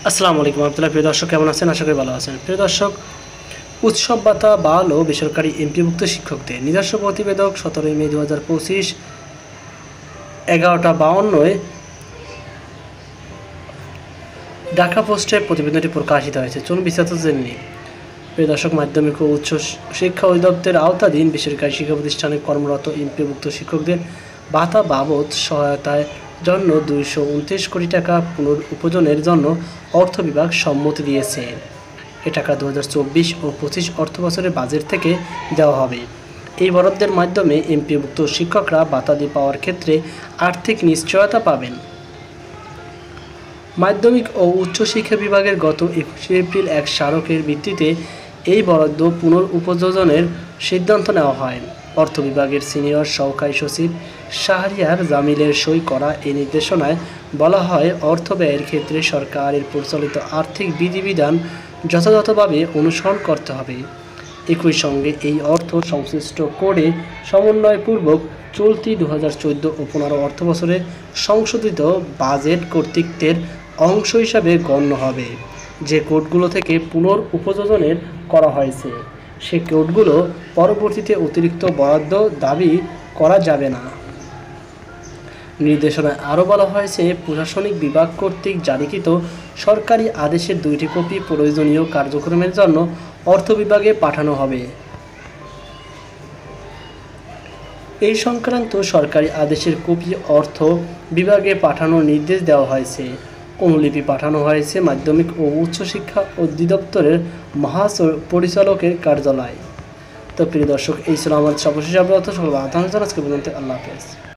আসসালামু আলাইকুম আব্দুল্লাহ। প্রিয় দর্শক, কেমন আছেন? আশা করি ভালো আছেন। প্রিয় দর্শক, উৎসব ভাতা বাল ও বেসরকারি এমপিভুক্ত শিক্ষকদের নিজস্ব প্রতিবেদক 17 মে 2025 11:52 ঢাকা পোস্টে প্রতিবেদনটি প্রকাশিত হয়েছে। চলুন বিস্তারিত জেনে নিই। প্রিয় দর্শক, মাধ্যমিক ও উচ্চ শিক্ষা অধিদপ্তরের আওতাধীন বেসরকারি শিক্ষা প্রতিষ্ঠানে কর্মরত এমপিভুক্ত শিক্ষকদের ভাতা বাবদ সহায়তার জন্য 229 কোটি টাকা পুনরুপযোজনের জন্য অর্থ বিভাগ সম্মতি দিয়েছে। এ টাকা 2024 ও 25 অর্থবছরের বাজেট থেকে দেওয়া হবে। এই বরাদ্দের মাধ্যমে এমপিভুক্ত শিক্ষকরা ভাতা পাওয়ার ক্ষেত্রে আর্থিক নিশ্চয়তা পাবেন। মাধ্যমিক ও উচ্চশিক্ষা বিভাগের গত 21 এপ্রিল এক স্মারকের ভিত্তিতে এই বরাদ্দ পুনরুপযোজনের সিদ্ধান্ত নেওয়া হয়। অর্থ বিভাগের সিনিয়র সহকারী সচিব শাহরিয়ার জামিলের সই করা এই নির্দেশনায় বলা হয়, অর্থ ব্যয়ের ক্ষেত্রে সরকারের পরিচালিত আর্থিক বিধিবিধান যথাযথভাবে অনুসরণ করতে হবে। একই সঙ্গে এই অর্থ সংশ্লিষ্ট কোডে সমন্বয়পূর্বক চলতি 2014 ও 15 অর্থবছরে সংশোধিত বাজেট কর্তৃত্বের অংশ হিসাবে গণ্য হবে। যে কোডগুলো থেকে পুনরুপযোজনের করা হয়েছে, সে কোডগুলো পরবর্তীতে অতিরিক্ত বরাদ্দ দাবি করা যাবে না। নির্দেশনায় আরও বলা হয়েছে, প্রশাসনিক বিভাগ কর্তৃক জারিকৃত সরকারি আদেশের 2টি কপি প্রয়োজনীয় কার্যক্রমের জন্য অর্থ বিভাগে পাঠানো হবে। এই সংক্রান্ত সরকারি আদেশের কপি অর্থ বিভাগে পাঠানোর নির্দেশ দেওয়া হয়েছে। অনুলিপি পাঠানো হয়েছে মাধ্যমিক ও উচ্চশিক্ষা অধিদপ্তরের মহাপরিচালকের কার্যালয়। তো প্রিয় দর্শক, এই ছিল আমাদের সর্বশেষ আপডেট। সকল আজকে পর্যন্ত আল্লাহ হাফেজ।